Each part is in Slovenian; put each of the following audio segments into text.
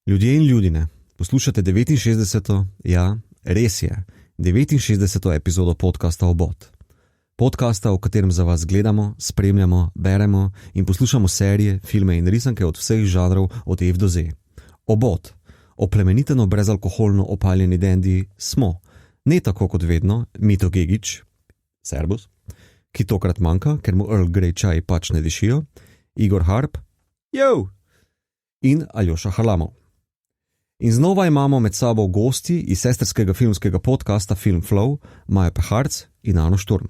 Ljudje in ljudine, poslušate 69. Ja, res je, 69. epizodo podcasta Obot. Podcasta, v katerem za vas gledamo, spremljamo, beremo in poslušamo serije, filme in risanke od vseh žanrov od F do Z. Obot, oplemeniteno brezalkoholno opaljeni dendi smo, ne tako kot vedno, Mito Gegić, Servus, ki tokrat manjka, ker mu Earl Grey čaji pač ne dišijo, Igor Harp, jo, in Aljoša Harlamov. In znova imamo med sabo gosti iz sestrskega filmskega podcasta Film Flow, Majo Peharc in Ano Šturm.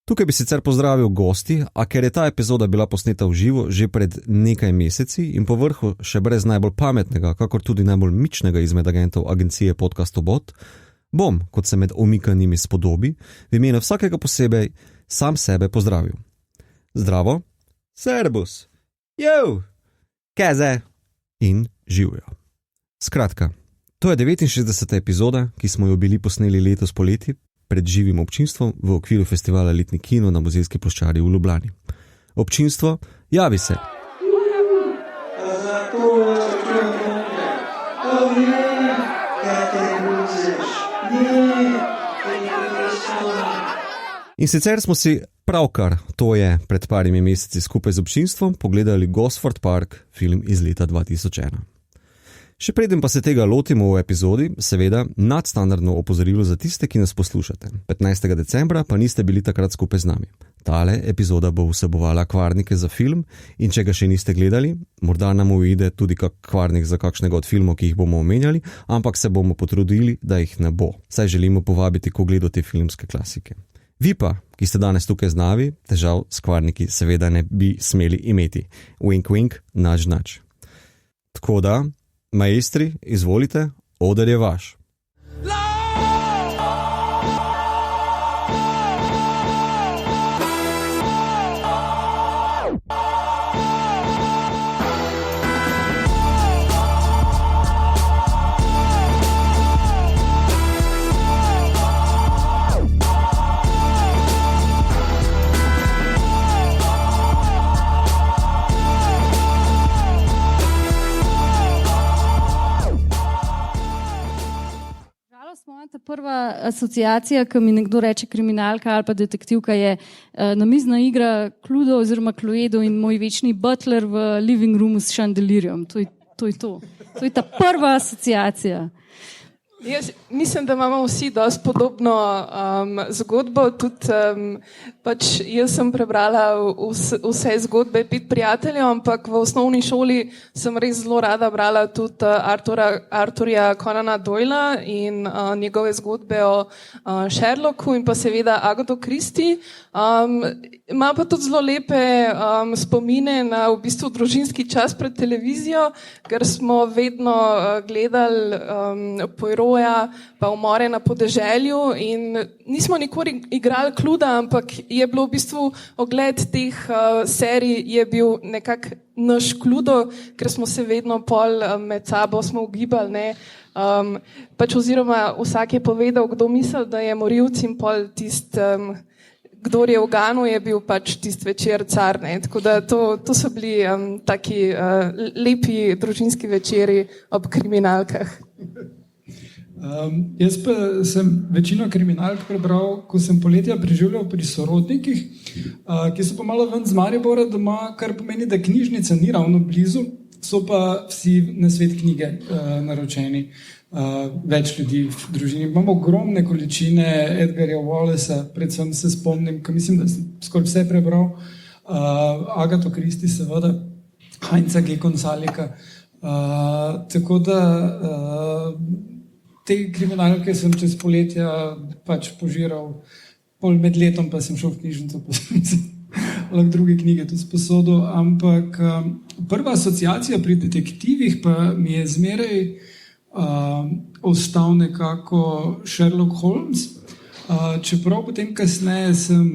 Tukaj bi sicer pozdravil gosti, a ker je ta epizoda bila posneta v živo že pred nekaj meseci in po vrhu še brez najbolj pametnega, kakor tudi najbolj mičnega izmed agentov agencije Podcast Obot, bom, kot se med omikanimi spodobi, v imenu vsakega posebej sam sebe pozdravil. Zdravo, servus, jo, keze in živijo. Skratka, to je 69. epizoda, ki smo jo bili posneli letos poleti pred živim občinstvom v okviru festivala Letni kino na Muzejski ploščadi v Ljubljani. Občinstvo, javi se! In sicer smo si pravkar, to je pred parimi meseci skupaj z občinstvom, pogledali Gosford Park, film iz leta 2001. Še preden pa se tega lotimo v epizodi, seveda nadstandardno opozorilo za tiste, ki nas poslušate. 15. decembra pa niste bili takrat skupaj z nami. Tale epizoda bo vsebovala kvarnike za film in če ga še niste gledali, morda nam uide tudi kak kvarnik za kakšnega od filmov, ki jih bomo omenjali, ampak se bomo potrudili, da jih ne bo. Saj želimo povabiti k ogledu te filmske klasike. Vi pa, ki ste danes tukaj z nami, težav s kvarniki seveda ne bi smeli imeti. Wink, wink, nač, nač. Tako da, maestri, izvolite, oder je vaš. Ta prva asociacija, ko mi nekdo reče kriminalka ali pa detektivka, je namizna igra Cluedo oziroma Cluedo in moj večni butler v living roomu s šandelirjem. To je to. To je ta prva asociacija. Jaz mislim, da imamo vsi dosti podobno zgodbo. Tudi pač jaz sem prebrala vse zgodbe 5 prijateljev, ampak v osnovni šoli sem res zelo rada brala tudi Arthurja Conana Doyla in njegove zgodbe o Sherlocku in pa seveda Agatho Christie. Ima pa tudi zelo lepe spomine na v bistvu družinski čas pred televizijo, ker smo vedno gledali Poiroja, pa Umore na podeželju in nismo nikoli igrali Clueda, ampak je bilo v bistvu ogled teh serij je bil nekako naš Cluedo, ker smo se vedno pol med sabo smo ugibali, ne. Pač oziroma vsak je povedal, kdo misli, da je morilc in pol kdor je v Ganu, je bil pač tist večer car, ne. Tako da to so bili taki lepi družinski večeri ob kriminalkah. Jaz pa sem večino kriminalk prebral, ko sem poletja preživljal pri sorodnikih, ki so pa malo ven z Maribora doma, kar pomeni, da knjižnica ni ravno blizu, so pa vsi na svet knjige naročeni. Več ljudi v družini. Imamo ogromne količine Edgarja Wallacea, predvsem se spomnim, ko mislim, da sem skoraj vse prebral, Agatho Christie seveda, Heinza G. Gonzaleka. Tako da te kriminalke sem čez poletja pač požiral, pol med letom pa sem šel v knjižnico, pa sem lahko druge knjige tudi sposodil, ampak prva asociacija pri detektivih pa mi je zmeraj ostal nekako Sherlock Holmes, čeprav potem kasneje sem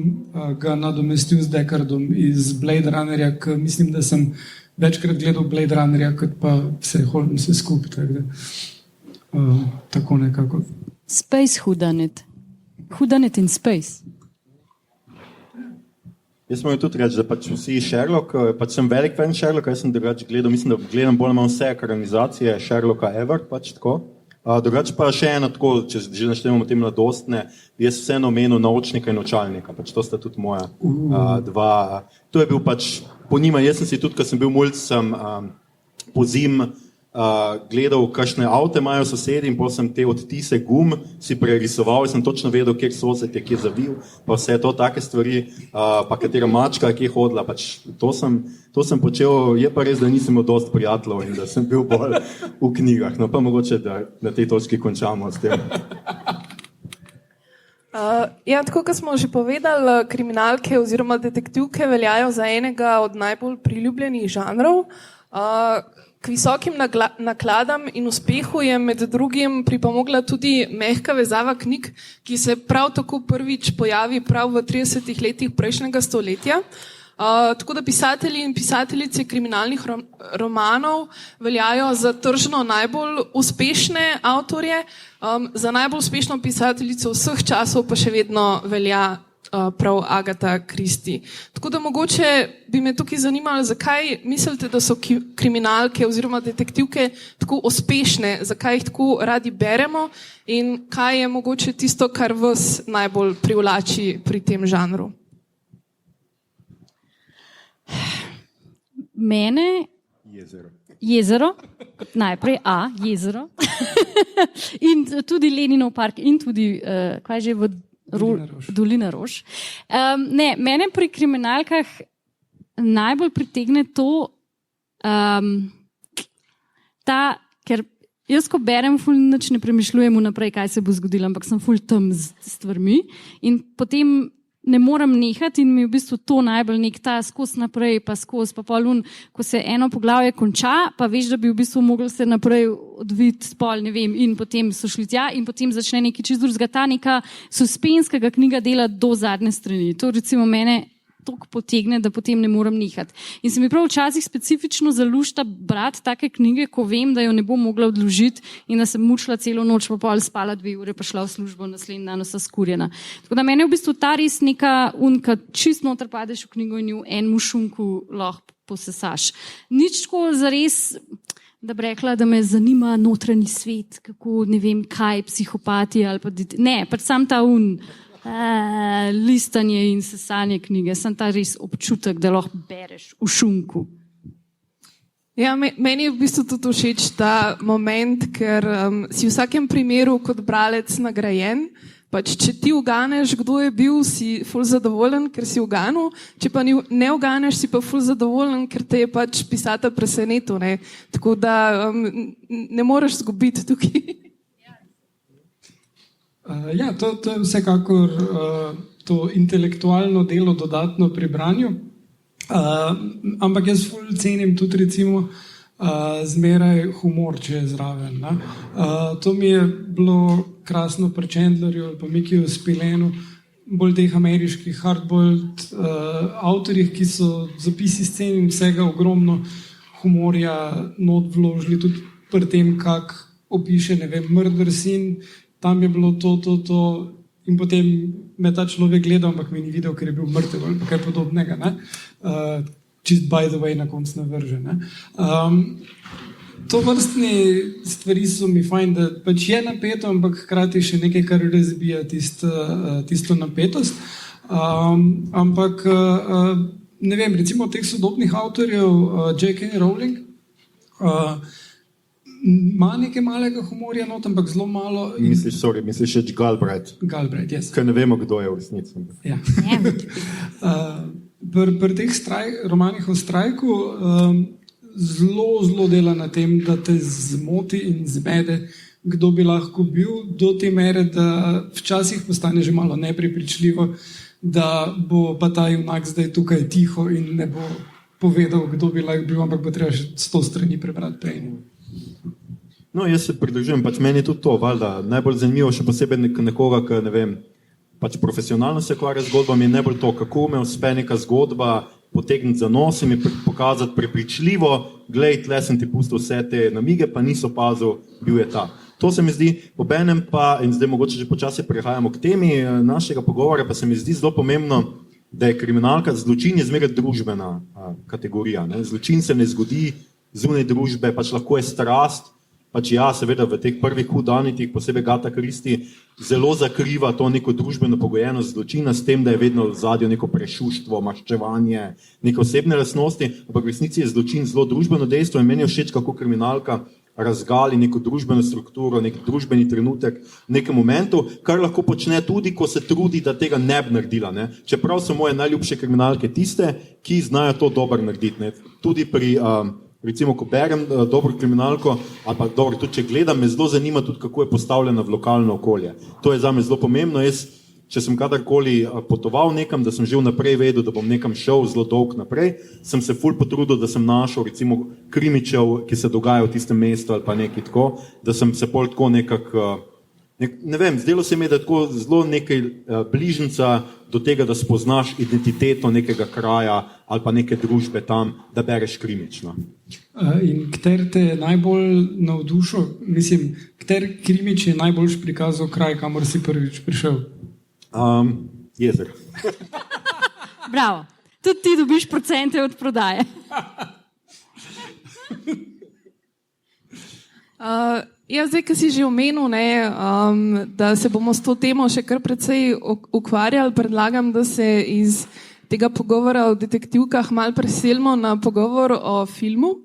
ga nadomestil z Deckardom iz Blade Runnerja, ker mislim, da sem večkrat gledal Blade Runnerja, kot pa vse Holmes skupaj, tako nekako. Space whodunit. Whodunit in space. Jaz moram tudi reči, da pač vsi Sherlock, pač sem velik fan Sherlocka, jaz sem drugače gledal, mislim, da gledam bolj ali manj vse ekranizacije Sherlocka ever, pač tako. Drugače pa še eno tako, če že naštevamo te mladostne, jaz vseeno omenil Naučnika in Očalnika, pač to sta tudi moja dva. To je bil pač po njima, jaz sem si tudi, ko sem bil mulj, sem po zim gledal, kakšne avte imajo sosedi in potem sem te odtise gum si prerisoval in sem točno vedel, kjer sosed je kje zavil, pa vse to take stvari, pa katera mačka je kje hodila, pač to sem počel, je pa res, da nisem imel dosti prijateljev in da sem bil bolj v knjigah, no pa mogoče, da na tej točki končamo s tem. Ja, tako kot smo že povedali, kriminalke oziroma detektivke veljajo za enega od najbolj priljubljenih žanrov. K visokim nakladam in uspehu je med drugim pripomogla tudi mehka vezava knjig, ki se prav tako prvič pojavi prav v 30 letih prejšnjega stoletja. Tako da pisatelji in pisateljice kriminalnih romanov veljajo za tržno najbolj uspešne avtorje, za najbolj uspešno pisateljico vseh časov pa še vedno velja prav Agatha Christie. Tako da mogoče bi me tukaj zanimalo, zakaj mislite, da so kriminalke oziroma detektivke tako uspešne, zakaj jih tako radi beremo in kaj je mogoče tisto, kar vas najbolj privlači pri tem žanru? Mene Jezero, najprej Jezero in tudi Leninov park in tudi, kaj že v Dolina rož. Mene pri kriminalkah najbolj pritegne to, ker jaz, ko berem, ful nič ne premišljujem vnaprej, kaj se bo zgodilo, ampak sem ful tam z stvarmi in potem ne morem nehati in mi v bistvu to najbolj nek ta skozi naprej, pa skozi, pa polun, ko se eno poglavje konča, pa veš, da bi v bistvu mogli se naprej odviti spol, ne vem, in potem so šli tja in potem začne nekaj čisto drugega, ta neka suspenskega knjiga dela do zadnje strani. To recimo mene toliko potegne, da potem ne morem nehati. In se mi prav včasih specifično zalušta brati take knjige, ko vem, da jo ne bom mogla odložiti in da sem mučila celo noč, pa pol spala 2 ure, pa šla v službo, naslednji dan vsa skurjena. Tako da mene je v bistvu ta res neka unka, čist noter padeš v knjigo in jo enemu šunku lahko posesaš. Nič tako zares, da bi rekla, da me zanima notranji svet, kako, ne vem, kaj, psihopati ali pa ne, pač sam ta listanje in sesanje knjige, sem ta res občutek, da lahko bereš v šunku. Ja, meni je v bistvu tudi všeč ta moment, ker si v vsakem primeru kot bralec nagrajen. Pač, če ti uganeš, kdo je bil, si ful zadovoljen, ker si uganil, če pa ne uganeš, si pa ful zadovoljen, ker te je pač pisatelj presenetil. Tako da ne moreš zgubiti tukaj. Ja, to je vsekakor to intelektualno delo dodatno pri branju, ampak jaz ful cenim tudi recimo zmeraj humor, če je zraven. To mi je bilo krasno pri Chandlerju ali pa Mickeyju Spillanu, bolj teh ameriških hardboiled avtorjih, ki so zapisi scen in vsega ogromno humorja not vložili, tudi pri tem, kak opiše, ne vem, murder scene, tam je bilo to in potem me ta človek gledal, ampak mi ni videl, ker je bil mrtev ali kaj podobnega. Čist by the way na konc navrže. To vrstne stvari so mi fajn, da pač je napeto, ampak hkrati še nekaj, kar razbija tisto napetost. Ampak ne vem, recimo teh sodobnih avtorjev J.K. Rowling ima nekaj malega humorja not, ampak zelo malo. Misliš še Galbraith? Galbraith, yes. Ker ne vemo, kdo je v resnici. Ja. Pri teh romanih o strajku zelo dela na tem, da te zmoti in zmede, kdo bi lahko bil, do te mere, da včasih postane že malo neprepričljivo, da bo pa ta junak zdaj tukaj tiho in ne bo povedal, kdo bi lahko bil, ampak bo treba še 100 strani prebrati prej. No, jaz se pridružujem, pač meni je tudi to, valjda, najbolj zanimivo, še posebej nekoga, ki, ne vem, pač profesionalno se ukvarja z zgodbami, je najbolj to, kako me uspe neka zgodba potegniti za nos in mi pokazati prepričljivo, glej, tle sem ti pustil vse te namige, pa niso opazil, bil je ta. To se mi zdi, obenem pa, in zdaj mogoče že počasi prehajamo k temi našega pogovora, pa se mi zdi zelo pomembno, da je kriminalka, zločin je zmeraj družbena kategorija. Ne? Zločin se ne zgodi zunaj družbe, pač lahko je strast, pač ja, seveda v teh prvih hudanitih, posebej Gata Christie, zelo zakriva to neko družbeno pogojenost zločina s tem, da je vedno v zadju neko prešuštvo, maščevanje, neke osebne lastnosti, ampak v resnici je zločin zelo družbeno dejstvo in meni je všeč, kako kriminalka razgali neko družbeno strukturo, nek družbeni trenutek v nekem momentu, kar lahko počne tudi, ko se trudi, da tega ne bi naredila. Ne? Čeprav so moje najljubše kriminalke tiste, ki znajo to dobro narediti. Ne? Tudi pri, recimo, ko berem dobro kriminalko, ali pa dobro, tudi če gledam, me zelo zanima tudi, kako je postavljena v lokalno okolje. To je zame zelo pomembno. Jaz, če sem kadarkoli potoval nekam, da sem že vnaprej vedel, da bom nekam šel zelo dolg naprej, sem se ful potrudil, da sem našel recimo krimičev, ki se dogajajo v tistem mestu ali pa nekaj tako, da sem se pol tako nekako, ne vem, zdelo se mi, da je tako zelo nekaj bližnjica do tega, da spoznaš identiteto nekega kraja ali pa neke družbe tam, da bereš krimič. No. In kter te je najbolj navdušil, mislim, kter krimič je najboljš prikazal kraj, kamor si prvič prišel? Jezer. Bravo. Tudi ti dobiš procente od prodaje. Zdaj, ki si že omenil, da se bomo s to temo še kar precej ukvarjali, predlagam, da se iz tega pogovora o detektivkah malo preselimo na pogovor o filmu,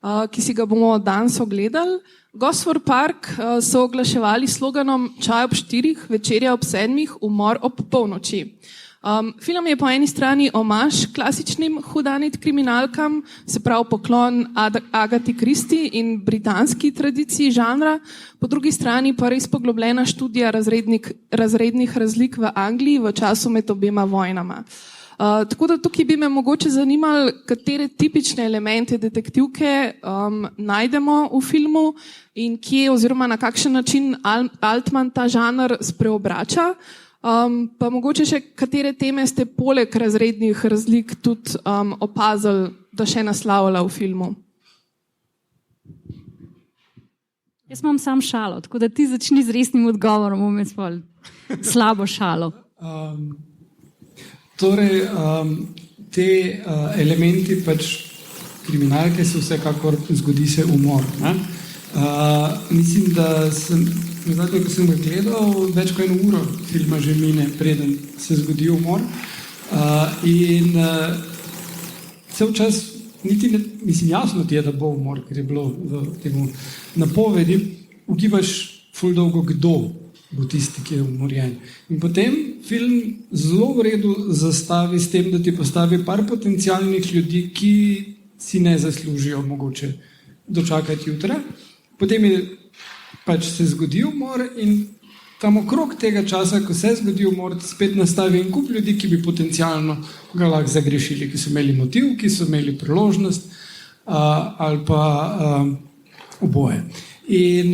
ki si ga bomo danes ogledali. Gosford Park so oglaševali sloganom Čaj ob 4, večerja ob 7, umor ob polnoči. Film je po eni strani omaž klasičnim hudanit kriminalkam, se pravi poklon Agati Christie in britanski tradiciji žanra, po drugi strani pa res poglobljena študija razrednih razlik v Angliji v času med obema vojnama. Tako da tukaj bi me mogoče zanimali, katere tipične elemente detektivke najdemo v filmu in kje oziroma na kakšen način Altman ta žanr spreobrača. Pa mogoče še katere teme ste poleg razrednih razlik tudi opazili, da še naslavlja v filmu. Jaz imam sam šalo, tako da ti začni z resnim odgovorom, bom jaz pol slabo šalo. Torej, te elementi pač kriminalke se vsekakor zgodi se umor. Mislim, da sem, zadnje, ko sem ga gledal, več kot 1 uro filma že mine, preden se zgodi umor. In cel čas, niti ne, mislim, jasno ti je, da bo umor, ker je bilo v temu napovedi, ugibaš ful dolgo, kdo bo tisti, ki je umorjen. In potem film zelo v redu zastavi s tem, da ti postavi par potencialnih ljudi, ki si ne zaslužijo mogoče dočakati jutra. Potem je pač se zgodi umor in tam okrog tega časa, ko se zgodi umor, spet nastavi en kup ljudi, ki bi potencialno ga lahko zagrešili, ki so imeli motiv, ki so imeli priložnost ali pa oboje. In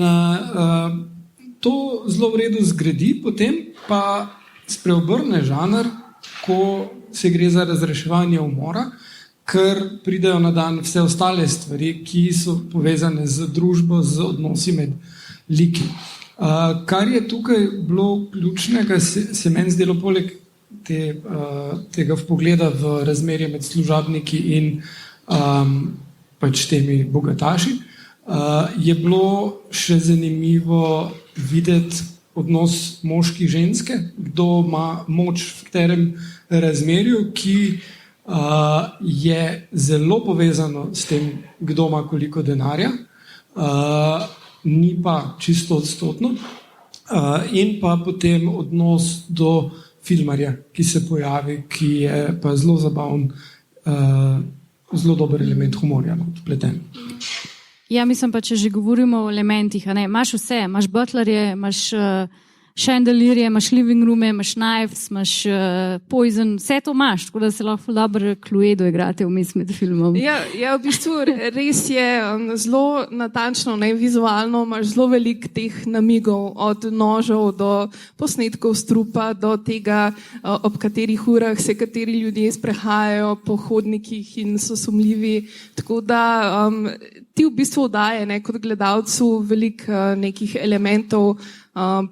to zelo v redu zgradi, potem pa spreobrne žanr, ko se gre za razreševanje umora, ker pridejo na dan vse ostale stvari, ki so povezane z družbo, z odnosi med liki. Kar je tukaj bilo ključnega, se meni zdelo poleg tega vpogleda v razmerje med služabniki in pač temi bogataši, je bilo še zanimivo videti odnos moški-ženske, kdo ima moč v katerem razmerju, ki je zelo povezano s tem, kdo ima koliko denarja, ni pa čisto odstotno, in pa potem odnos do filmarja, ki se pojavi, ki je pa zelo zabaven, zelo dober element humorja vpleten. Ja, mislim pa, če že govorimo o elementih, imaš vse, imaš butlerje, imaš chandelierje, imaš living roome, imaš knives, imaš poison, vse to imaš, tako da se lahko dobro Cluedo igrate vmes med filmom. Ja, v bistvu res je zelo natančno, vizualno imaš zelo veliko teh namigov, od nožev do posnetkov strupa, do tega, ob katerih urah se kateri ljudje sprehajajo po hodnikih in so sumljivi, tako da ti v bistvu daje kot gledalcu veliko nekih elementov,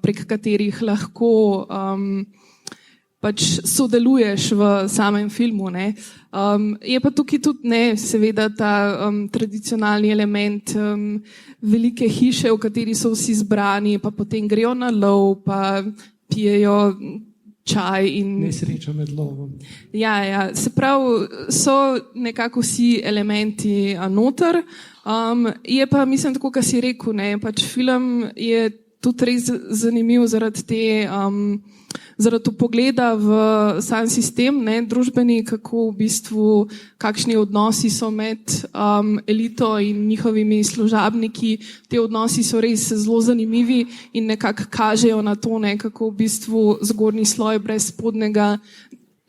prek katerih lahko pač sodeluješ v samem filmu. Ne. Je pa tukaj tudi seveda ta tradicionalni element velike hiše, v kateri so vsi zbrani, pa potem grejo na lov, pa pijejo čaj. Nesreča med lovom. Ja, se pravi, so nekako vsi elementi noter. Je pa, mislim, tako, kar si rekel, pač film je tudi res zanimiv zaradi pogleda v sam sistem, družbeni, kako v bistvu, kakšni odnosi so med elito in njihovimi služabniki. Te odnosi so res zelo zanimivi in nekako kažejo na to, kako v bistvu zgornji sloj brez spodnjega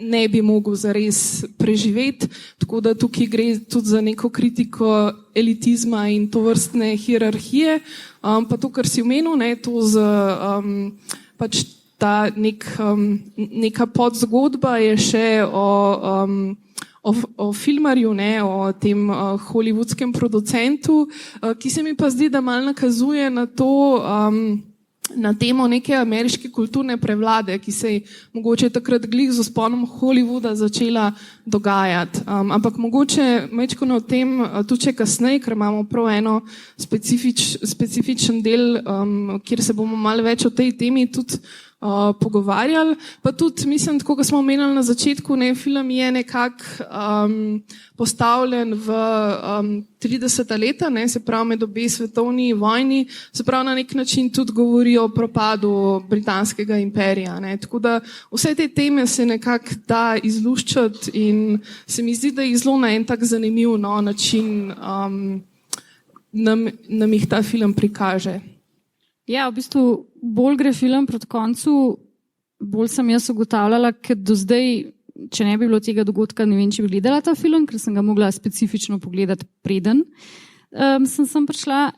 ne bi mogel zares preživeti. Tako da tukaj gre tudi za neko kritiko elitizma in tovrstne hierarhije. Pa to, kar si omenil, to z pač ta neka podzgodba je še o filmarju, o tem hollywoodskem producentu, ki se mi pa zdi, da malo nakazuje na to, na temo neke ameriške kulturne prevlade, ki se je mogoče takrat glih z vzponom Hollywooda začela dogajati. Ampak mogoče mečko o tem tudi kasneje, ker imamo prav eno specifičen del, kjer se bomo malo več o tej temi tudi pogovarjali. Pa tudi, mislim, tako kot smo omenili na začetku, film je nekako postavljen v 30. leta, se pravi med obe svetovni vojni, se pravi na nek način tudi govori o propadu britanskega imperija. Tako da vse te teme se nekako da izluščati in se mi zdi, da jih zelo na en tak zanimiv način nam jih ta film prikaže. Ja, v bistvu bolj gre film proti koncu, bolj sem jaz ugotavljala, ker do zdaj, če ne bi bilo tega dogodka, ne vem, če bi gledala ta film, ker sem ga mogla specifično pogledati preden sem prišla.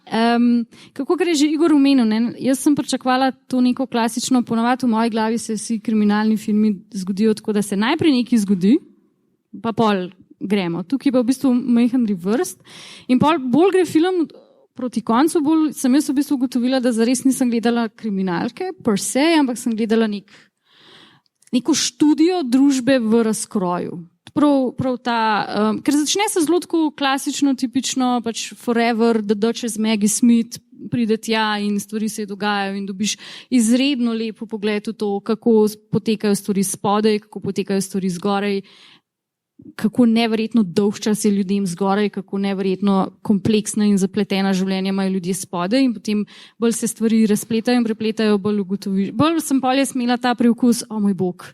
Kako gre že Igor omenil, jaz sem pričakovala to neko klasično, ponavadi v moji glavi se vsi kriminalni filmi zgodijo tako, da se najprej nekaj zgodi, pa pol gremo. Tukaj pa v bistvu majhen reverse in pol bolj gre film proti koncu, bolj sem jaz v bistvu ugotovila, da zares nisem gledala kriminalke per se, ampak sem gledala neko študijo družbe v razkroju. Prav ta, ker začne se zelo tako klasično, tipično, pač Forever, The Duchess Maggie Smith, pride tja in stvari se dogajajo in dobiš izredno lepo pogled v to, kako potekajo stvari spodaj, kako potekajo stvari zgoraj, kako neverjetno dolg čas je ljudem zgoraj, kako neverjetno kompleksna in zapletena življenja imajo ljudje spodaj in potem bolj se stvari razpletajo in prepletajo, bolj ugotoviš. Bolj sem polje smela ta preukus, moj bog,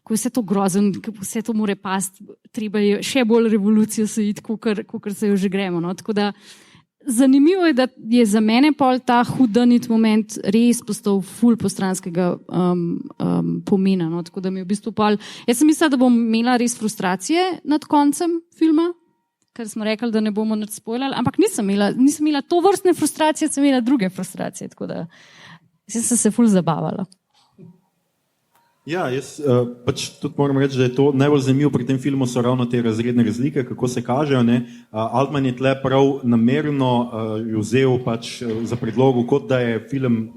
ko je vse to grozen, ko vse to more pasti, treba je še bolj revolucijo se iti, kakor se jo že gremo. Tako da zanimivo je, da je za mene pol ta hudanit moment res postal ful postranskega pomena. Tako da mi v bistvu pol, jaz sem mislila, da bom imela res frustracije nad koncem filma, ker smo rekli, da ne bomo nič spoilali, ampak nisem imela to vrstne frustracije, sem imela druge frustracije, tako da sem se ful zabavala. Ja, jaz pač tudi moram reči, da je to najbolj zanimivo pri tem filmu so ravno te razredne razlike, kako se kažejo. Altman je tle prav namerno vzel pač za predlogo, kot da je film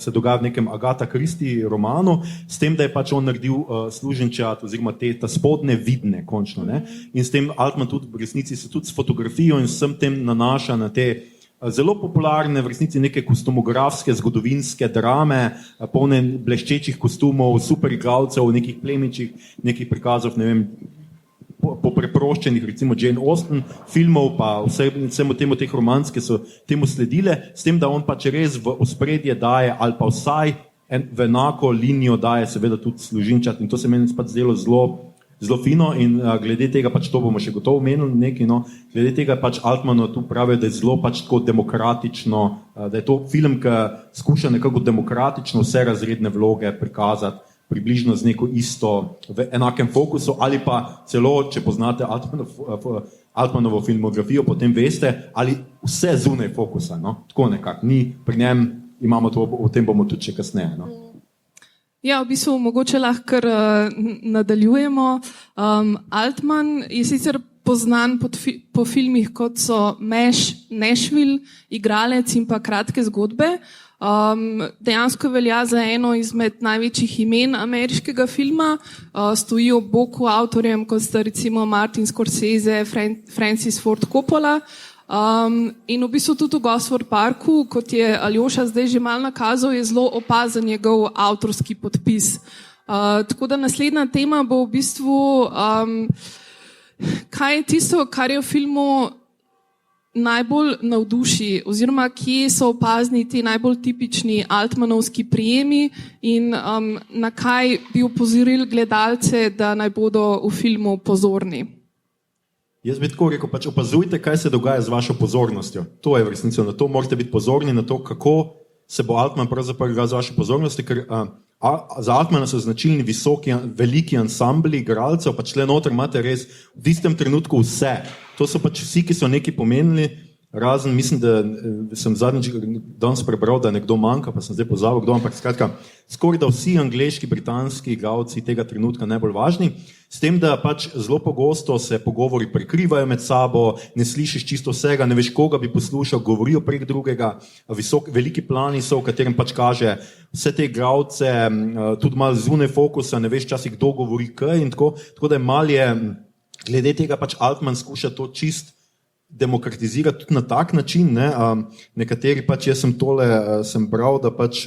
se dogaja v nekem Agatha Christie romanu, s tem, da je pač on naredil služenčat oziroma ta spodne vidne končno. In s tem Altman tudi v resnici se tudi s fotografijo in vsem tem nanaša na te zelo popularne, v resnici neke kostumografske, zgodovinske drame, polne bleščečih kostumov, super igralcev, nekih plemičih, nekih prikazov, ne vem, po preproščenih, recimo Jane Austen filmov, pa vsemu temu teh romanske so temu sledile, s tem, da on pač res v ospredje daje, ali pa vsaj v enako linijo daje seveda tudi služinčat in to se meni pač zdelo zelo fino in glede tega pač to bomo še gotovo omenili nekaj, glede tega pač Altmanu tu pravijo, da je zelo pač tako demokratično, da je to film, ki skuša nekako demokratično vse razredne vloge prikazati približno z neko isto v enakem fokusu ali pa celo, če poznate Altmanovo filmografijo, potem veste, ali vse zunaj fokusa, tako nekako, ni pri njem, imamo to, o tem bomo tudi še kasneje. Ja, v bistvu mogoče lahko nadaljujemo. Altman je sicer poznan po filmih, kot so Nashville, Igralec in pa Kratke zgodbe. Dejansko velja za eno izmed največjih imen ameriškega filma, stoji ob boku avtorjem, kot sta recimo Martin Scorsese, Francis Ford Coppola. In v bistvu tudi v Gosford Parku, kot je Aljoša zdaj že malo nakazal, je zelo opazen njegov avtorski podpis. Tako da naslednja tema bo v bistvu, kaj je tisto, kar je v filmu najbolj navduši, oziroma kje so opazni ti najbolj tipični altmanovski prijemi in na kaj bi opozorili gledalce, da naj bodo v filmu pozorni. Jaz bi tako rekel, pač opazujte, kaj se dogaja z vašo pozornostjo. To je v resnici, na to morate biti pozorni, na to, kako se bo Altman pravzaprav igral z vašo pozornosti, ker za Altmana so značilni veliki ansambli igralcev, pač le noter imate res v istem trenutku vse. To so pač vsi, ki so nekaj pomenili, razen, mislim, da sem zadnjič danes prebral, da nekdo manjka, pa sem zdaj pozabil, kdo, ampak skratka, skoraj da vsi angleški, britanski igralci tega trenutka najbolj važni, s tem, da pač zelo pogosto se pogovori prekrivajo med sabo, ne slišiš čisto vsega, ne veš, koga bi poslušal, govorijo prek drugega, veliki plani so, v katerem pač kaže vse te igralce, tudi malo zunaj fokusa, ne veš časih, kdo govori kaj in tako da je malje, glede tega pač Altman skuša to čist demokratizirati tudi na tak način, ne? Nekateri pač, jaz sem bral, da pač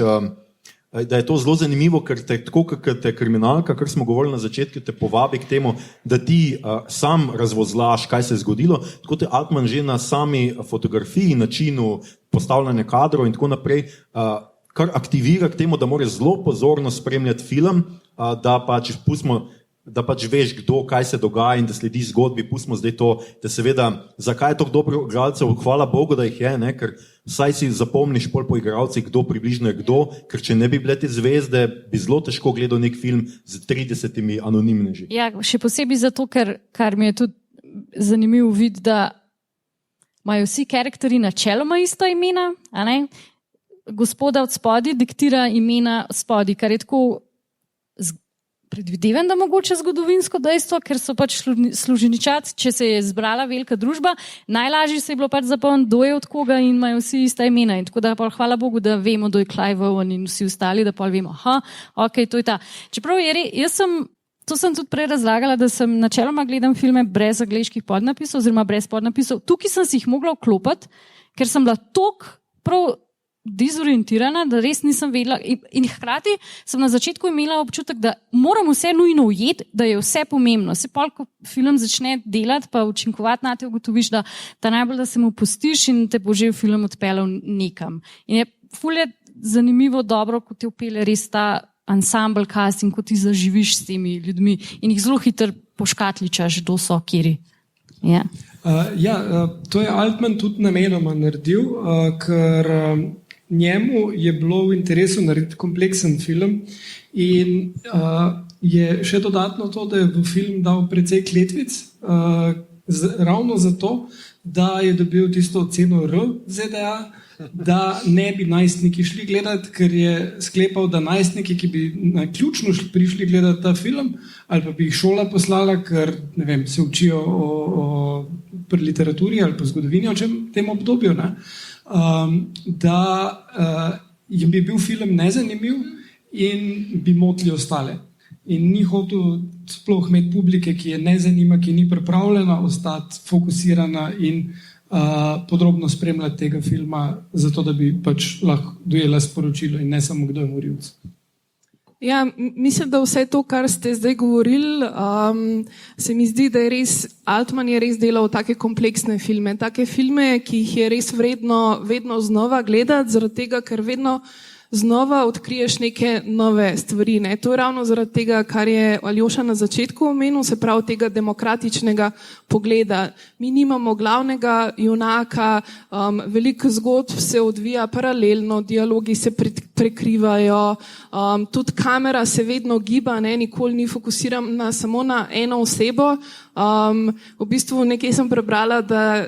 da je to zelo zanimivo, ker tako kot te kriminalka, kar smo govorili na začetku, te povabi k temu, da ti sam razvozlaš, kaj se je zgodilo, tako te Altman že na sami fotografiji, načinu postavljanja kadrov in tako naprej, kar aktivira k temu, da mora zelo pozorno spremljati film, da pač veš, kdo, kaj se dogaja in da sledi zgodbi, pustimo zdaj to, da seveda, zakaj je toliko dobro igralcev, hvala Bogu, da jih je, ne? Ker vsaj si zapomniš pol po igralcih, kdo približno je kdo, ker če ne bi bile te zvezde, bi zelo težko gledal nek film z 30 anonimneži. Ja, še posebej zato, kar mi je tudi zanimivo videti, da imajo vsi karakterji načeloma ista imena, a ne? Gospoda od spodaj diktira imena od spodaj, kar je tako predvidevam, da mogoče zgodovinsko dejstvo, ker so pač služeničaci, če se je zbrala velika družba, najlažje se je bilo pač zapomniti, kdo je od koga in imajo vsi ista imena. In tako da pa hvala Bogu, da vemo, kdo je Clive Owen in vsi ostali, da pa vemo, ok, to je ta. Čeprav to sem tudi prej razlagala, da sem načeloma gledam filme brez angleških podnapisov oziroma brez podnapisov. Tukaj sem si jih mogla vklopiti, ker sem bila toliko prav dezorientirana, da res nisem vedela in hkrati sem na začetku imela občutek, da moram vse nujno ujeti, da je vse pomembno. Se pol, ko film začne delati pa učinkovati na te, ugotoviš, da najbolj, da se mu pustiš in te bo že film odpeljal nekam. In je ful je zanimivo dobro, ko te upelje res ta ansambl cast in ko ti zaživiš s temi ljudmi in jih zelo hitro poškatličaš, kdo so, kjeri. Yeah. To je Altman tudi namenoma naredil, ker njemu je bilo v interesu narediti kompleksen film in je še dodatno to, da je v film dal precej kletvic, ravno zato, da je dobil tisto oceno R ZDA, da ne bi najstniki šli gledati, ker je sklepal, da najstniki, ki bi naključno prišli gledati ta film, ali pa bi jih šola poslala, ker ne vem, se učijo pri literaturi ali pa zgodovini o tem obdobju, ne? Da jim bi bil film nezanimiv in bi motili ostale. In ni hotel sploh imeti publike, ki je ne zanima, ki ni pripravljena ostati fokusirana in podrobno spremljati tega filma, zato da bi pač lahko dojela sporočilo in ne samo kdo je morilec. Ja, mislim, da vse to, kar ste zdaj govorili, se mi zdi, da je res, Altman je res delal take kompleksne filme, ki jih je res vredno vedno znova gledati, zaradi tega, ker vedno znova odkriješ neke nove stvari. Ne? To je ravno zaradi tega, kar je Aljoša na začetku omenil, se pravi tega demokratičnega pogleda. Mi nimamo glavnega junaka, veliko zgodb se odvija paralelno, dialogi se prekrivajo, tudi kamera se vedno giba, ne? Nikoli ni fokusirana samo na eno osebo. V bistvu nekaj sem prebrala, da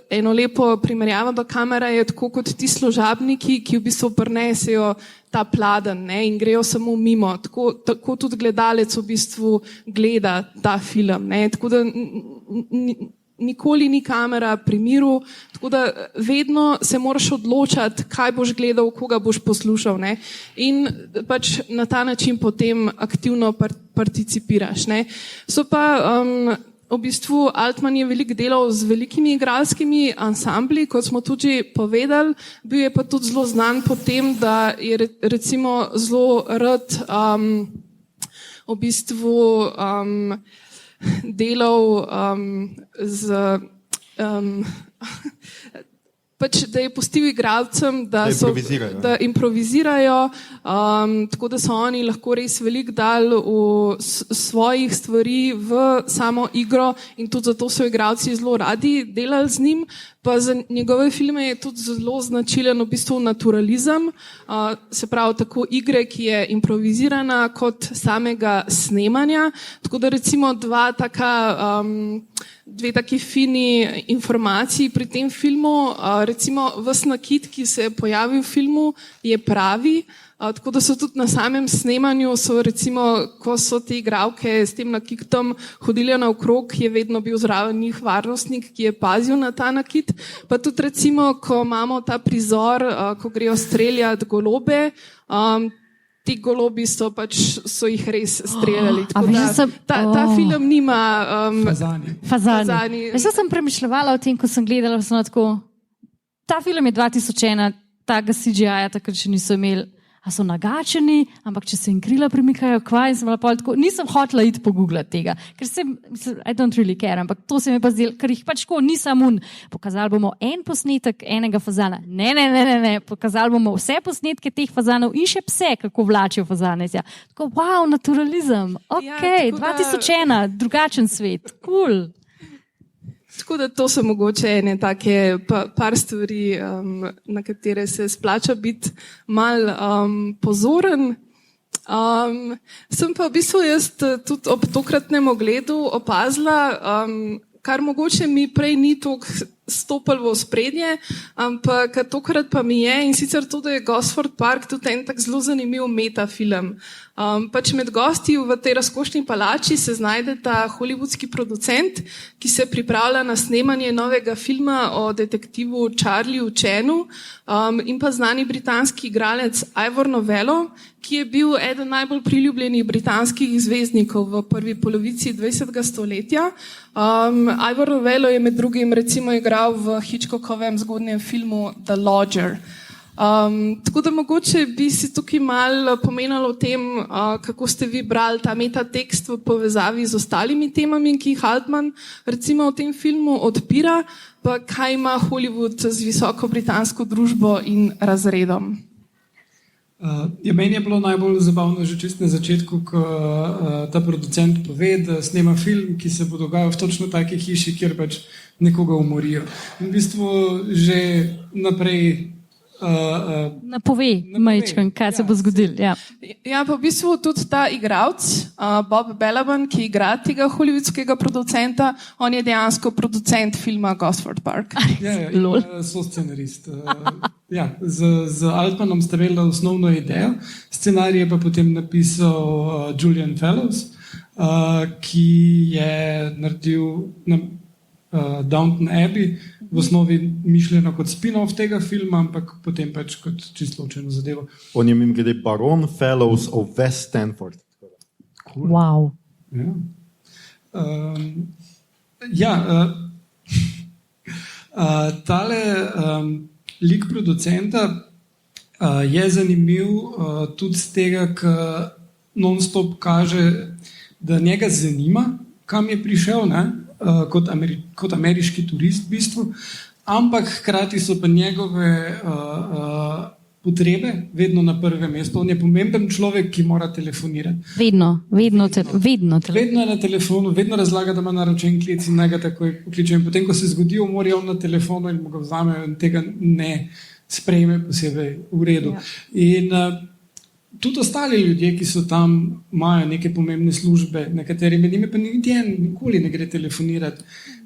eno lepo primerjavo, da kamera je tako kot ti služabniki, ki v bistvu prinesejo ta pladenj, ne, in grejo samo mimo. Tako tudi gledalec v bistvu gleda ta film. Ne. Tako da nikoli ni kamera pri miru, tako da vedno se moraš odločati, kaj boš gledal, koga boš poslušal, ne? In pač na ta način potem aktivno participiraš, ne? So pa v bistvu Altman je veliko delal z velikimi igralskimi ansambli, kot smo tudi povedali, bil je pa tudi zelo znan po tem, da je recimo zelo rad v bistvu delal pač, da je pustil igralcem, da improvizirajo, tako da so oni lahko res veliko dali v svojih stvari v samo igro in tudi zato so igralci zelo radi delali z njim. Pa za njegove filme je tudi zelo značilen v bistvu naturalizem, se pravi tako igre, ki je improvizirana, kot samega snemanja. Tako da recimo dve taki fini informaciji pri tem filmu, recimo ves nakit, ki se je pojavil v filmu, je pravi, tako da so tudi na samem snemanju, recimo, ko so te igralke s tem nakitom hodile naokrog, je vedno bil zraven njih varnostnik, ki je pazil na ta nakit. Pa tudi recimo, ko imamo ta prizor, ko grejo streljati golobe, ti golobi so jih res streljali. Ta film nima fazani. Jaz sem premišljala o tem, ko sem gledala, ta film je 2001, tega CGI-ja takrat še niso imeli. A so nagačeni, ampak če se jim krila premikajo, kvaj, in sem bila pol tako, nisem hotela iti pogooglati tega, ker I don't really care, ampak to se mi pa zdelo, ker jih pač tako nisem pokazali bomo en posnetek enega fazana, ne, pokazali bomo vse posnetke teh fazanov in še pse, kako vlačijo fazane. Ja. Tako, wow, naturalizem, okej, 2001, drugačen svet, cool. Tako da to so mogoče ene take par stvari, na katere se splača biti mal pozoren. Sem pa v bistvu jaz tudi ob tokratnem ogledu opazila, kar mogoče mi prej ni toliko stopil v ospredje, ampak tokrat pa mi je, in sicer to, da je Gosford Park tudi en tak zelo zanimiv metafilm. Pač med gosti v tej razkošni palači se znajde ta hollywoodski producent, ki se pripravlja na snemanje novega filma o detektivu Charlieu Chenu, in pa znani britanski igralec Ivor Novello, ki je bil eden najbolj priljubljenih britanskih zvezdnikov v prvi polovici 20. stoletja. Ivor Novello je med drugim recimo igral v Hitchcockovem zgodnjem filmu The Lodger. Tako da mogoče bi si tukaj malo pomenilo o tem, kako ste vi brali ta metatekst v povezavi z ostalimi temami, ki jih Altman recimo v tem filmu odpira, pa kaj ima Hollywood z visoko britansko družbo in razredom. Meni je bilo najbolj zabavno že čisto na začetku, ko ta producent pove, da snema film, ki se bo dogajal v točno taki hiši, kjer pač nekoga umorijo. In v bistvu že naprej napove majčken, kaj se bo zgodilo. Ja, pa v bistvu tudi ta igralec, Bob Balaban, ki igra tega hollywoodskega producenta, on je dejansko producent filma Gosford Park. So scenarist. Z Altmanom sta imela osnovno idejo, scenarij je pa potem napisal Julian Fellows, ki je naredil Downton Abbey, v osnovi mišljeno kot spin-off tega filma, ampak potem pač kot čisto ločeno zadevo. On je mimogrede Baron Fellows of West Stanford. Cool. Wow. Tale lik producenta je zanimiv tudi z tega, ker non-stop kaže, da njega zanima, kam je prišel, ne? Kot ameriški turist v bistvu, ampak hkrati so pa njegove potrebe vedno na prvem mestu. On je pomemben človek, ki mora telefonirati. Vedno je na telefonu, vedno razlaga, da ima naročen klic in naj ga takoj pokliče. In potem, ko se zgodi umor, je on na telefonu in mu ga vzame in tega ne sprejme posebej v redu. In tudi ostali ljudje, ki so tam, imajo neke pomembne službe, nekateri med njimi pa nikoli ne gre telefonirati.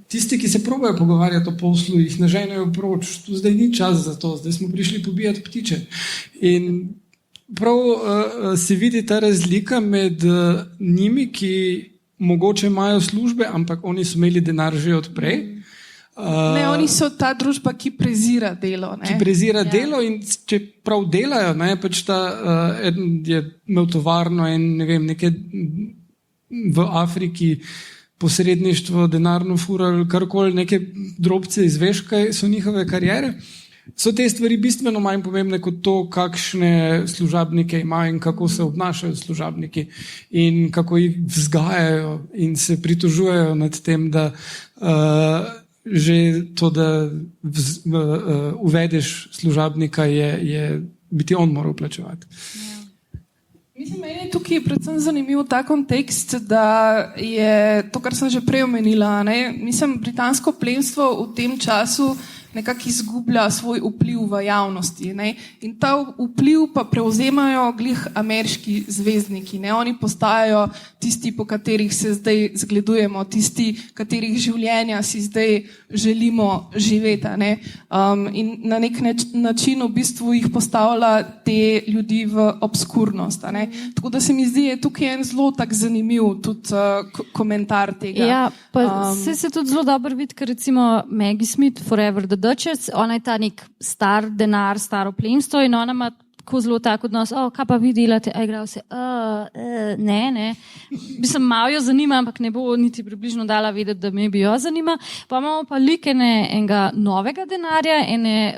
Tisti, ki se probajo pogovarjati o poslu, jih naženejo proč, tu zdaj ni čas za to, zdaj smo prišli pobijati ptiče. In prav se vidi ta razlika med njimi, ki mogoče imajo službe, ampak oni so imeli denar že od prej, Ne, oni so ta družba, ki prezira delo. Ne? Ki prezira delo in če prav delajo, ne, pač eden je imel tovarno in ne vem, nekaj v Afriki posredništvo, denarno fural, karkoli, neke drobce izveš, kaj so njihove karijere. So te stvari bistveno manj pomembne kot to, kakšne služabnike imajo in kako se obnašajo služabniki in kako jih vzgajajo in se pritožujejo nad tem, da že to, da uvedeš služabnika, bi ti on moral plačevati. Mislim, meni je tukaj predvsem zanimiv ta kontekst, da je to, kar sem že prej omenila, ne? Mislim, britansko plemstvo v tem času nekako izgublja svoj vpliv v javnosti. Ne? In ta vpliv pa prevzemajo glih ameriški zvezdniki. Ne? Oni postajajo tisti, po katerih se zdaj zgledujemo, tisti, katerih življenja si zdaj želimo živeti. Ne? In na nek način v bistvu jih postavlja te ljudi v obskurnost. Ne? Tako da se mi zdi, je tukaj en zelo tak zanimiv tudi komentar tega. Ja, pa se tudi zelo dobro vidi, ker recimo Maggie Smith, Forever the Duchess, ona je ta nek star denar, staro plemstvo in ona ima tako zelo tak odnos, kaj pa vi delate, igrajo se, ne. Mislim, malo jo zanima, ampak ne bo niti približno dala vedeti, da me bi jo zanima. Pa imamo pa lik enega novega denarja, ene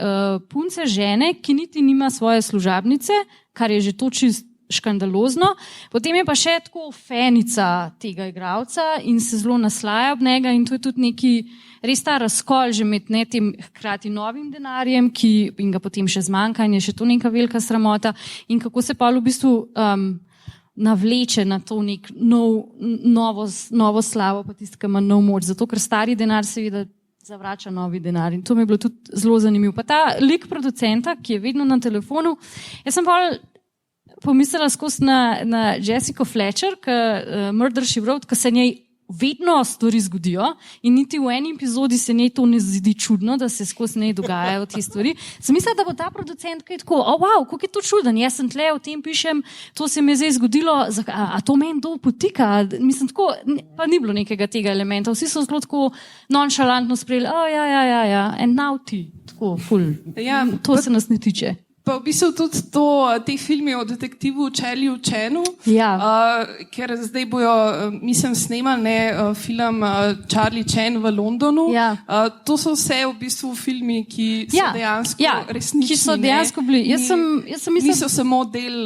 punce žene, ki niti nima svoje služabnice, kar je že to čist škandalozno. Potem je pa še tako fenica tega igralca in se zelo naslaja ob njega in to je tudi neki res ta razkol že med tem hkrati novim denarjem, ki in ga potem še zmanjka in je še to neka velika sramota in kako se pa v bistvu navleče na to nek novo slavo, pa tisti, ki ima nov moč, zato ker stari denar seveda zavrača novi denar in to mi je bilo tudi zelo zanimivo. Pa ta lik producenta, ki je vedno na telefonu, jaz sem pomislila skozi na Jessica Fletcher, Murder, She Wrote, ki se njej vedno stvari zgodijo in niti v eni epizodi se njej to ne zdi čudno, da se skozi njej dogajajo te stvari. Sem mislila, da bo ta producent kaj tako, wow, kako je to čuden, jaz sem tle, o tem pišem, to se mi je zdaj zgodilo, a to meni to potika, mislim tako, pa ni bilo nekega tega elementa, vsi so zelo tako nonšalantno sprejeli, ja, and now ti, tako, ful, ja, to se nas ne tiče. Pa v bistvu tudi te filme o detektivu Charlie Chenu, ker zdaj bojo, mislim, snemali film Charlie Chen v Londonu. Ja. To so vse v bistvu filmi, ki so dejansko resnični. Ki so dejansko bili. Jaz sem mislila, niso samo del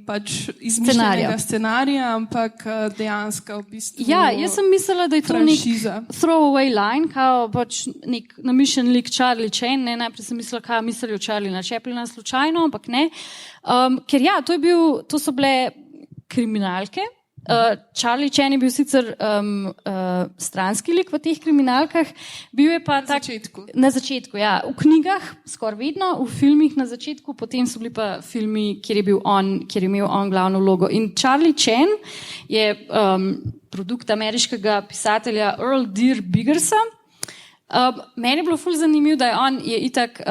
pač izmišljenega scenarija, ampak dejansko v bistvu jaz sem mislila, da je to nek throwaway line, kao pač nek namišljen lik Charlie Chen, najprej sem mislila, kaj mislijo Charlie na Chaplina, slučajno, ampak ne. Ker to so bile kriminalke. Charlie Chen je bil sicer stranski lik v teh kriminalkah, bil je pa na začetku, ja. V knjigah skoraj vedno, v filmih na začetku, potem so bili pa filmi, kjer je imel on glavno vlogo. In Charlie Chen je produkt ameriškega pisatelja Earl Dear Biggersa. Meni je bilo ful zanimivo, da je itak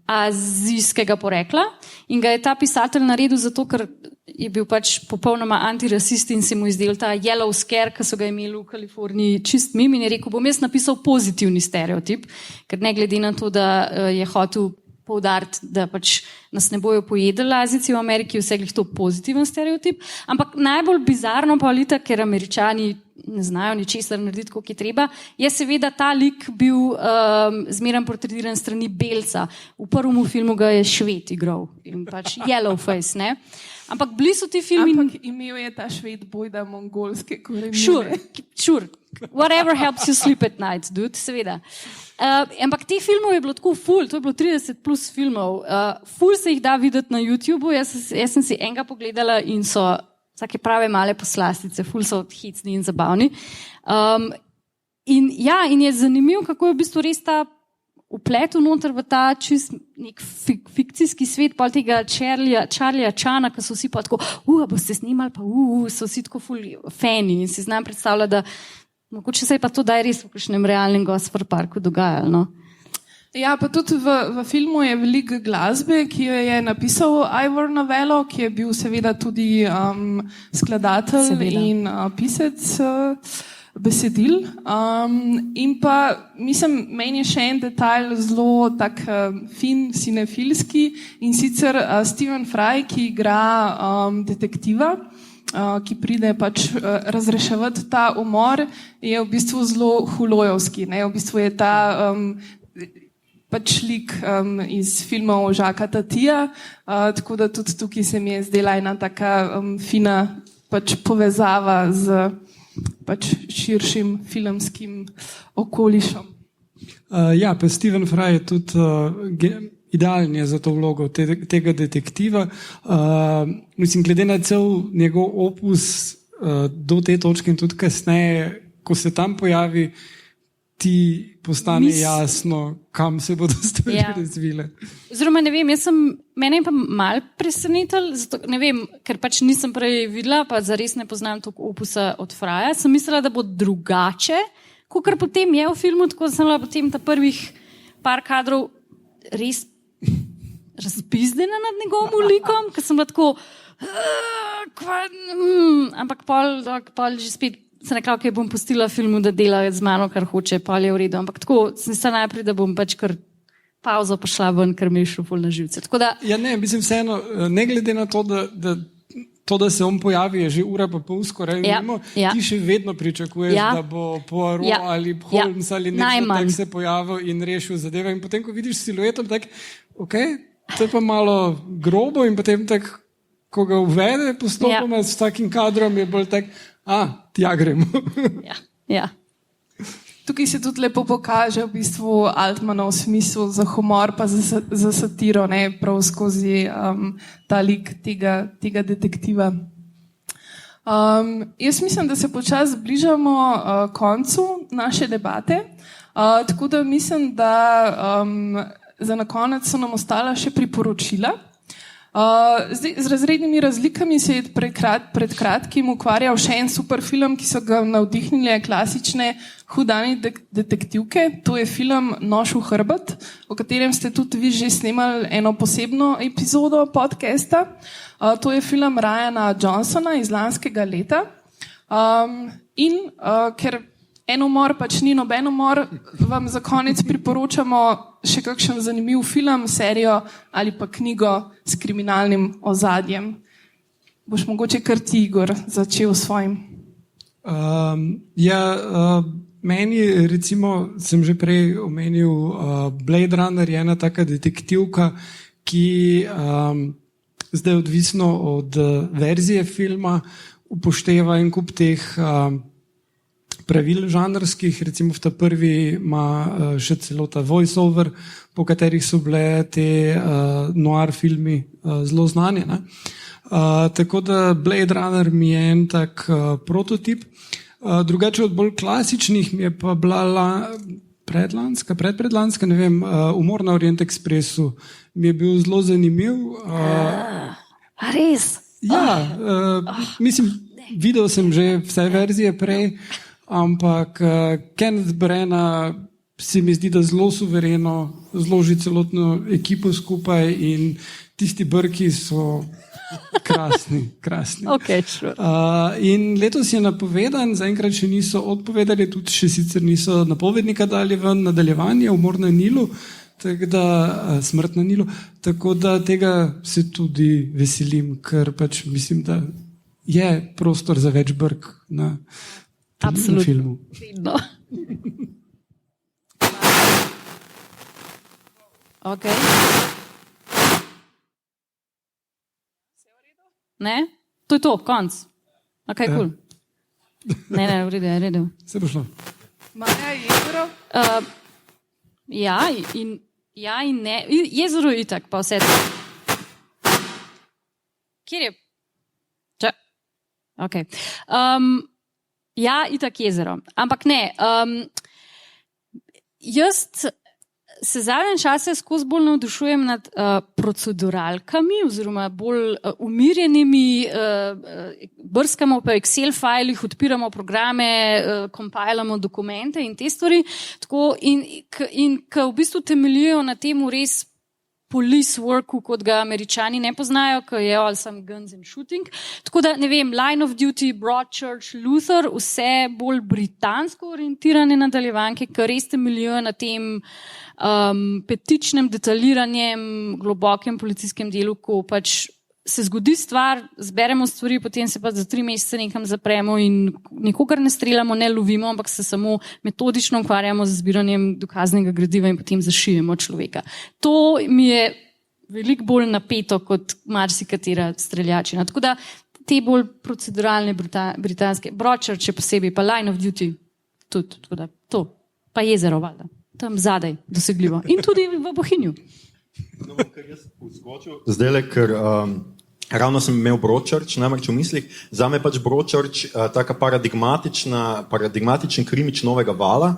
azijskega porekla in ga je ta pisatelj naredil zato, ker je bil pač popolnoma antirasist in se mu izdel ta yellow scare, ki so ga imeli v Kaliforniji čist mim in je rekel, bom jaz napisal pozitivni stereotip, ker ne glede na to, da je hotel poudariti, da pač nas ne bojo pojedli Azijci v Ameriki, vse glih to pozitiven stereotip, ampak najbolj bizarno pa lita, ker Američani ne znajo ničesar narediti, koliko je treba, je seveda ta lik bil zmeran portretiran strani belca. V prvem filmu ga je Šved igral in pač yellow face, ne? Ampak bili so ti filmi... Ampak imel je ta Šved bojda mongolske korenine. Sure. Whatever helps you sleep at night, dude, seveda. Ampak teh filmov je bilo tako ful, to je bilo 30 plus filmov. Ful se jih da videti na YouTubeu, jaz sem si enega pogledala in so vsake prave male poslastice, ful so hecni in zabavni. In je zanimiv, kako je v bistvu res ta vpletel noter v ta čist nek fikcijski svet pa tega Charlieja Chana, ki so vsi pa tako, boste snimali pa so vsi tako ful fani in si znam predstavljati, da mogoče se je pa to daj res v kakšnem realnem Gosford Parku dogajalo, no? Ja, pa tudi v filmu je veliko glasbe, ki jo je napisal Ivor Novello, ki je bil seveda tudi skladatelj in pisec besedil. In pa, mislim, meni je še en detalj zelo tak fin, cinefilski, in sicer Stephen Fry, ki igra detektiva, ki pride pač razreševati ta umor, je v bistvu zelo hulojovski. Ne? V bistvu je ta pač lik iz filmov Žaka Tatija, tako da tudi tukaj se mi je zdela ena taka fina pač povezava z pač širšim filmskim okolišem. Ja, pa Stephen Fry je tudi idealen je za to vlogo tega detektiva. Mislim, glede na cel njegov opus do te točke in tudi kasneje, ko se tam pojavi, ti postane jasno, kam se bodo stvari razvile. Oziroma, ne vem, mene je pa malo presenetil, ne vem, ker pač nisem prej videla, pa zares ne poznam toliko opusa od Frya, sem mislila, da bo drugače, kakor potem je v filmu, tako da sem bila potem ta prvih par kadrov res razpizdena nad njegovim likom, ker sem bila tako ampak pol že spet se nekako, kaj bom pustila filmu, da dela z mano, kar hoče, pol je v redu, ampak tako sem se najprej, da bom pač kar pauzo pa šla ven, ker mi je šlo ful na živce. Ja ne, mislim vseeno, ne glede na to, da se on pojavi, je že ura pa pol skoraj mimo, ti še vedno pričakuješ, da bo Poirot ali Holmes ali nekdo tak se pojavil in rešil zadeve, in potem, ko vidiš silueto, tak, to je pa malo grobo, in potem tak, ko ga uvede postopoma s takim kadrom, je bolj tak, tja gremo. Tukaj se tudi lepo pokaže v bistvu Altmanov smisel za humor pa za satiro, ne, prav skozi ta lik tega detektiva. Jaz mislim, da se počasi bližamo koncu naše debate, tako da mislim, da za na konec so nam ostala še priporočila. Zdaj, z razrednimi razlikami se je pred kratkim ukvarjal še en super film, ki so ga navdihnile klasične hudanje detektivke. To je film Nož v hrbet, o katerem ste tudi vi že snemali eno posebno epizodo podcasta. To je film Ryana Johnsona iz lanskega leta. Ker en umor pač ni noben umor, vam za konec priporočamo še kakšen zanimiv film, serijo ali pa knjigo s kriminalnim ozadjem. Boš mogoče kar ti, Igor, začel s svojim? Meni recimo, sem že prej omenil, Blade Runner je ena taka detektivka, ki zdaj odvisno od verzije filma upošteva en kup teh pravil žanrskih, recimo v ta prvi ima še celo ta voice-over, po katerih so bile te noir filmi zelo znani. Tako da Blade Runner mi je en tak prototip. Drugače od bolj klasičnih mi je pa bila predlanska, ne vem, Umor na Orient Expressu mi je bil zelo zanimiv. A res? Ja, mislim, videl sem že vse verzije prej, ampak Kenneth Branagh se mi zdi, da zelo suvereno zloži celotno ekipo skupaj in tisti brki so krasni. Okay, sure. In letos je napovedan, zaenkrat še niso odpovedali, tudi še sicer niso napovednika dali ven, nadaljevanje Umor na Nilu, Smrt na Nilu, tako da tega se tudi veselim, ker pač mislim, da je prostor za več brk na filmu. Absolutno. Okay. Ne? To je to, konc. Ok, cool. Ne, v redu. Se bo šlo. Maja, Jezero? Ja in ne. Jezero je itak, pa vse to. Kjer je? Ok. Ja, itak Jezero. Ampak ne. Jaz se zadnje čase skozi bolj navdušujem nad proceduralkami oziroma bolj umirjenimi, brskamo po Excel filih, odpiramo programe, kompilamo dokumente in te stvari, tako in v bistvu temeljijo na temu res police worku, kot ga Američani ne poznajo, ki je all some guns and shooting. Tako da, ne vem, Line of Duty, Broadchurch, Luther, vse bolj britansko orientirane nadaljevanke, ki res temeljijo na tem petičnem, detaljiranjem, globokem policijskem delu, ko pač se zgodi stvar, zberemo stvari, potem se pa za 3 mesece nekam zapremo in nikogar ne streljamo, ne lovimo, ampak se samo metodično ukvarjamo z zbiranjem dokaznega gradiva in potem zašijemo človeka. To mi je veliko bolj napeto kot marsikatera streljačina. Tako da te bolj proceduralne britanske, Broadchurch je posebej, pa Line of Duty tudi, tako da to, pa jezero valjda, tam zadaj dosegljivo in tudi v Bohinju. No, kar jaz uskočil zdaj, ker ravno sem imel Broadchurch, namreč v mislih, zame je pač Broadchurch taka paradigmatičen krimič novega vala,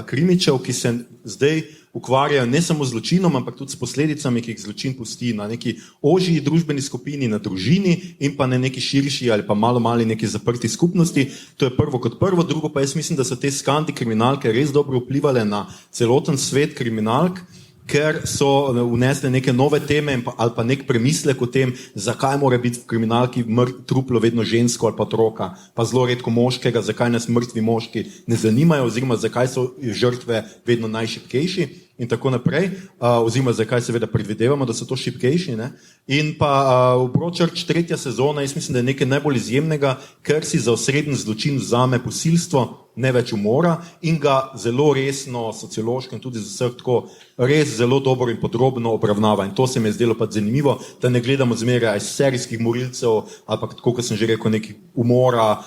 krimičev, ki se zdaj ukvarjajo ne samo z zločinom, ampak tudi s posledicami, ki jih zločin pusti na neki ožji družbeni skupini, na družini in pa na neki širši ali pa malo neki zaprti skupnosti. To je prvo kot prvo, drugo pa jaz mislim, da so te skandi kriminalke res dobro vplivale na celoten svet kriminalk, ker so vnesli neke nove teme ali pa nek premislek o tem, zakaj mora biti v kriminalki truplo vedno žensko ali pa otroka, pa zelo redko moškega, zakaj nas mrtvi moški ne zanimajo, oziroma zakaj so žrtve vedno najšibkejši in tako naprej, oziroma zakaj seveda predvidevamo, da so to šibkejši. Ne? In pa v Broadchurch 3. sezona, jaz mislim, da je nekaj najbolj izjemnega, ker si za osrednji zločin vzame posilstvo, ne več umora in ga zelo resno, sociološko in tudi z vseh tako res zelo dobro in podrobno obravnava. In to se mi je zdelo pa zanimivo, da ne gledamo zmeraj serijskih morilcev ali pa tako, kot sem že rekel, nekih umora,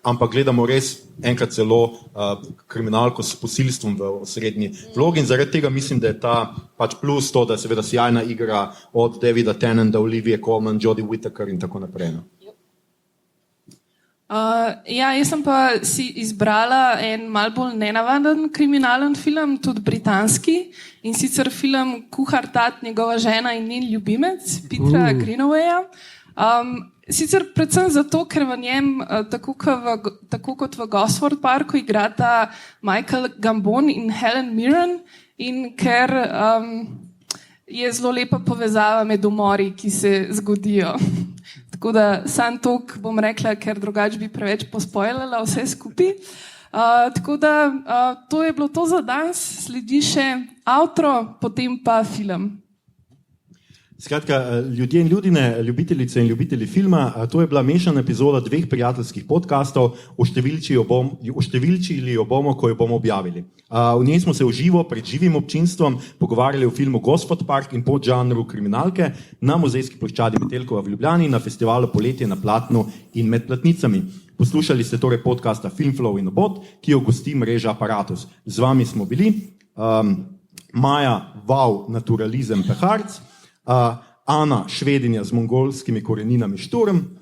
ampak gledamo res enkrat celo kriminalko s posilstvom v osrednji vlogi in zaradi tega mislim, da je ta pač plus to, da je seveda sjajna igra od Davida Tennanta, Olivia Colman, Jodie Whittaker in tako naprej. No? Jaz sem pa si izbrala en mal bolj nenavaden kriminalen film, tudi britanski, in sicer film Kuhar tat, njegova žena in njen ljubimec, Petera Greenawaya. Sicer predvsem zato, ker v njem, tako kot v Gosford Parku, igrata Michael Gambon in Helen Mirren in ker je zelo lepa povezava med umori, ki se zgodijo. Tako da sam tok bom rekla, ker drugače bi preveč pospoilala vse skupaj. Tako da to je bilo to za danes, sledi še outro, potem pa film. Skratka, ljudje in ljudine, ljubitelice in ljubitelji filma, to je bila mešana epizoda 2 prijateljskih podcastov, oštevilčili jo bomo, ko jo bomo objavili. V njej smo se v živo, pred živim občinstvom, pogovarjali o filmu Gosford Park in podžanru kriminalke na muzejski ploščadi Metelkova v Ljubljani, na festivalu Poletje na platnu in med platnicami. Poslušali ste torej podcasta Filmflow in Obot, ki jo gosti mreža Aparatus. Z vami smo bili Maja, Wow, naturalizem Peharc, Ana, Švedinja z mongolskimi koreninami Šturm,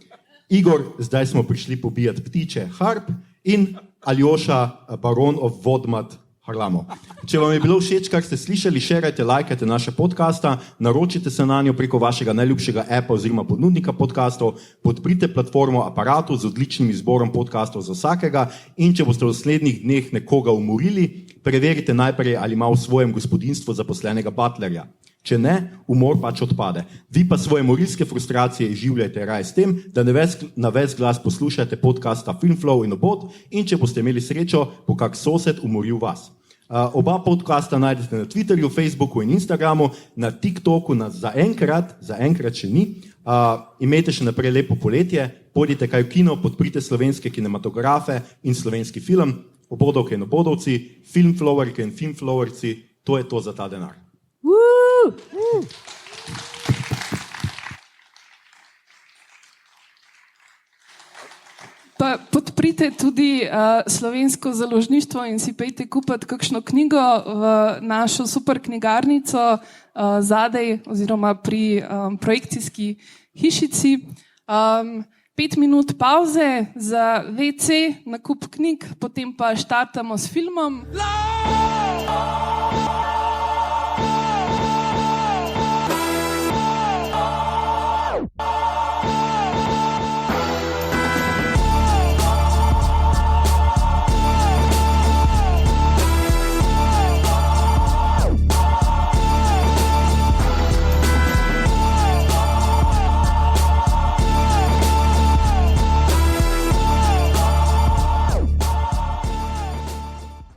Igor, zdaj smo prišli pobijati ptiče Harp in Aljoša, Baron of Vodmat Harlamo. Če vam je bilo všeč, kar ste slišali, šerajte, lajkajte naše podcasta, naročite se na njo preko vašega najljubšega appa oziroma ponudnika podcastov, podprite platformo Aparatu z odličnim izborom podcastov za vsakega in če boste v naslednjih dneh nekoga umorili, preverite najprej, ali ima v svojem gospodinjstvu zaposlenega butlerja. Če ne, umor pač odpade. Vi pa svoje morilske frustracije izživljajte raje s tem, da na ves glas poslušajte podcasta Filmflow in Obot in če boste imeli srečo, bo kak sosed umoril vas. Oba podcasta najdete na Twitterju, Facebooku in Instagramu, na TikToku nas zaenkrat še ni. Imejte še naprej lepo poletje, pojdite kaj v kino, podprite slovenske kinematografe in slovenski film, obodovke in obodovci, filmflowerke in filmflowerci, to je to za ta denar. Pa podprite tudi slovensko založništvo in si pejte kupiti kakšno knjigo v našo super knjigarnico zadaj oziroma pri projekcijski hišici. 5 minut pauze za WC, nakup knjig, potem pa štartamo s filmom. Oh